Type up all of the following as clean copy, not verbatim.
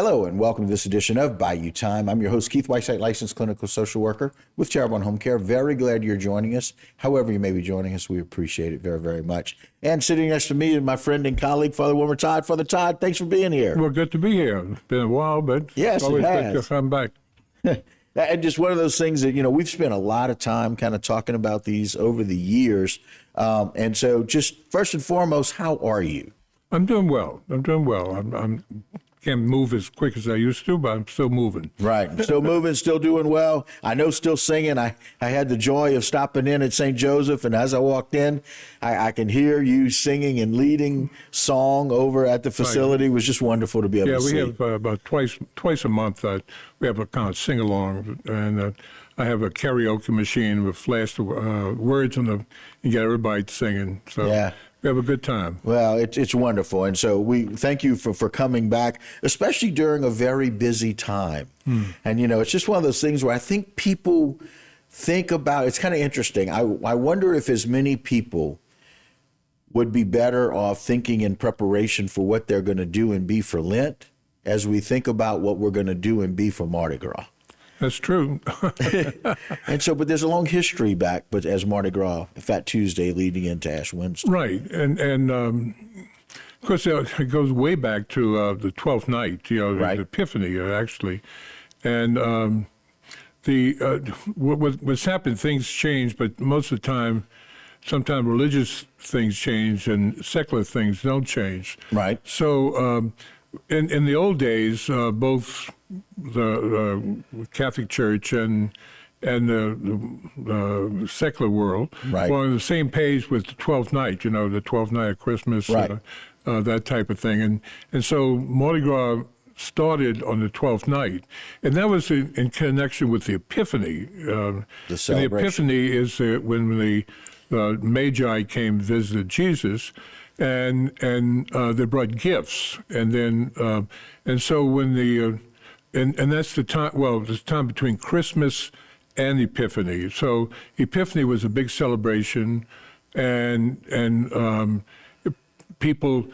Hello and welcome to this edition of Bayou Time. I'm your host, Keith Whiteside, licensed clinical social worker with Charitable Home Care. Very glad you're joining us. However you may be joining us, we appreciate it very, very much. And sitting next to me is my friend and colleague, Father Wilmer Todd. Father Todd, thanks for being here. Well, good to be here. It's been a while, but yes, always it has. good to come back. And just one of those things that, we've spent a lot of time kind of talking about these over the years. And so just first and foremost, how are you? I'm doing well. I'm can't move as quick as I used to, but I'm still moving. Right. Still moving, still doing well. I know still singing. I had the joy of stopping in at St. Joseph, and as I walked in, I can hear you singing and leading song over at the facility. Right. It was just wonderful to be able to see. Yeah, we have about twice a month we have a kind of sing-along, and I have a karaoke machine with flash words on them and get everybody singing. So yeah. We have a good time. Well, it's wonderful. And so we thank you for coming back, especially during a very busy time. And, it's just one of those things where I think people think about, it's kind of interesting. I wonder if as many people would be better off thinking in preparation for what they're going to do and be for Lent as we think about what we're going to do and be for Mardi Gras. That's true. And so, but there's a long history back, but as Mardi Gras, Fat Tuesday leading into Ash Wednesday. Right. And of course, it goes way back to the 12th night, right. The Epiphany, actually. And what's happened, things change, but most of the time, sometimes religious things change and secular things don't change. Right. So in the old days, both the Catholic Church and the secular world right. were on the same page with the 12th night, the 12th night of Christmas, right. That type of thing. And so Mardi Gras started on the 12th night, and that was in connection with the Epiphany. The celebration. The Epiphany is when the Magi came and visited Jesus, and they brought gifts, and then and so when and that's the time. Well, the time between Christmas and Epiphany. So Epiphany was a big celebration, and people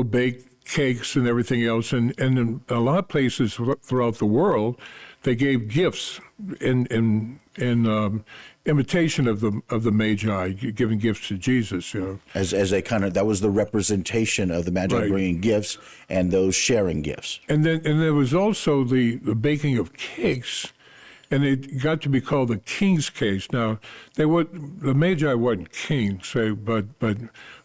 baked cakes and everything else, and in a lot of places throughout the world, they gave gifts in imitation of the Magi, giving gifts to Jesus. As they that was the representation of the Magi right. bringing gifts and those sharing gifts. And there was also the baking of cakes, and it got to be called the king's cakes. Now, the Magi weren't kings, but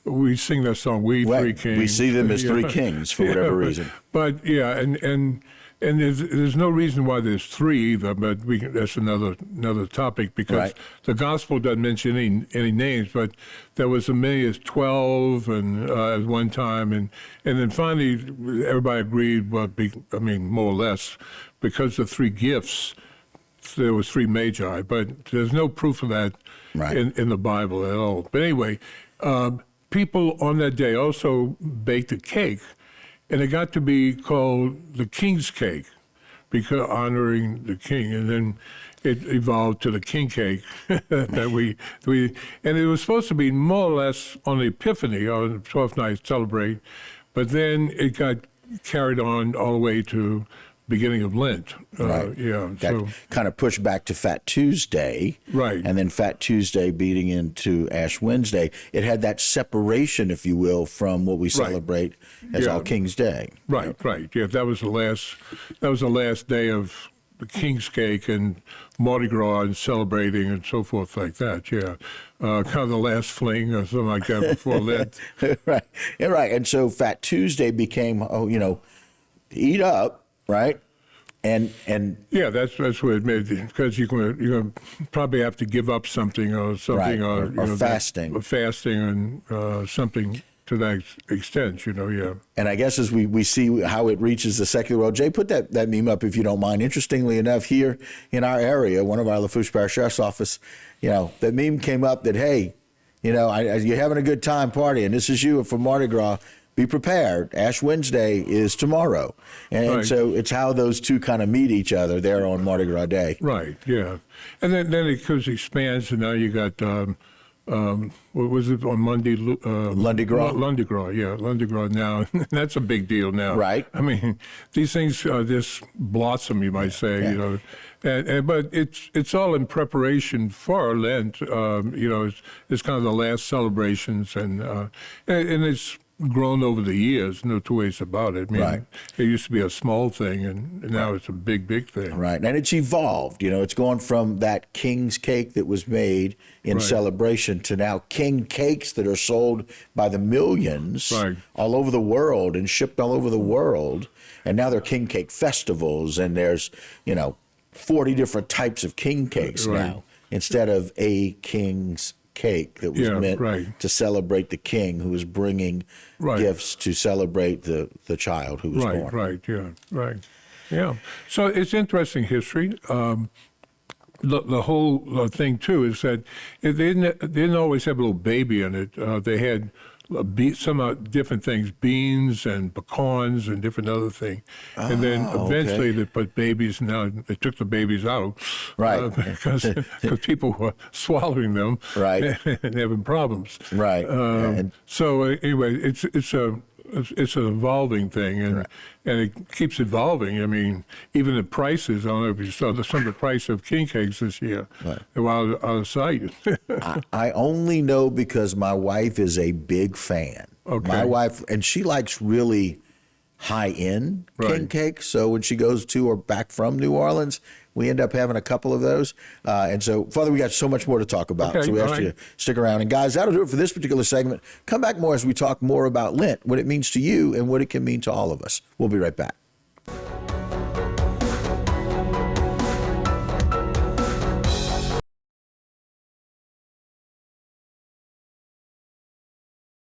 we sing that song, We right. Three Kings. We see them as three kings for whatever reason. But yeah, and there's no reason why there's three either, but that's another topic, because right. the gospel doesn't mention any names, but there was as many as 12 at one time, and then finally everybody agreed, more or less, because of three gifts, there was three Magi, but there's no proof of that right. in the Bible at all. But anyway, people on that day also baked a cake, and it got to be called the King's Cake, because honoring the king. And then it evolved to the king cake that we and it was supposed to be more or less on the Epiphany, on the 12th night celebrate, but then it got carried on all the way to beginning of Lent. Right. That kind of pushed back to Fat Tuesday. Right. And then Fat Tuesday beating into Ash Wednesday. It had that separation, if you will, from what we celebrate as All King's Day. Right. Yeah, that was the last day of the King's Cake and Mardi Gras and celebrating and so forth like that. Yeah. Kind of the last fling or something like that before Lent. Right. Yeah, right. And so Fat Tuesday became, eat up. Right, and yeah, that's what it made, because you're going to probably have to give up something or something, right. or fasting, and something to that extent, yeah. And I guess as we see how it reaches the secular world, Jay, put that meme up if you don't mind. Interestingly enough, here in our area, one of our Lafourche Parish Sheriff's Office, that meme came up that hey, you're having a good time partying. This is you for Mardi Gras. Be prepared. Ash Wednesday is tomorrow. And right. So it's how those two kind of meet each other there on Mardi Gras Day. Right, yeah. And then it expands, and now you got what was it on Monday? Lundi Gras. Lundi Gras, yeah, Lundi Gras now. That's a big deal now. Right. I mean, these things just blossom, you might say, you know. But it's all in preparation for Lent. You know, it's kind of the last celebrations, and it's grown over the years, no two ways about it. I mean, it used to be a small thing, and now it's a big, big thing. Right, and it's evolved. You know, it's gone from that king's cake that was made in celebration to now king cakes that are sold by the millions all over the world and shipped all over the world. And now they're king cake festivals, and there's, you know, 40 different types of king cakes now instead of a king's cake that was meant to celebrate the king who was bringing gifts to celebrate the child who was born. Yeah. So it's interesting history. The whole thing too is that they didn't always have a little baby in it. They had some different things, beans and pecans and different other things. And then eventually they put babies, now they took the babies out. Because people were swallowing them and having problems. So anyway, it's an evolving thing, and it keeps evolving. I mean, even the prices, I don't know if you saw some of the price of king cakes this year. They were out of sight. I only know because my wife is a big fan. My wife, and she likes really high-end king cakes. So when she goes to or back from New Orleans, we end up having a couple of those. And so, Father, we got so much more to talk about. So we asked you to stick around. And guys, that'll do it for this particular segment. Come back more as we talk more about Lent, what it means to you and what it can mean to all of us. We'll be right back.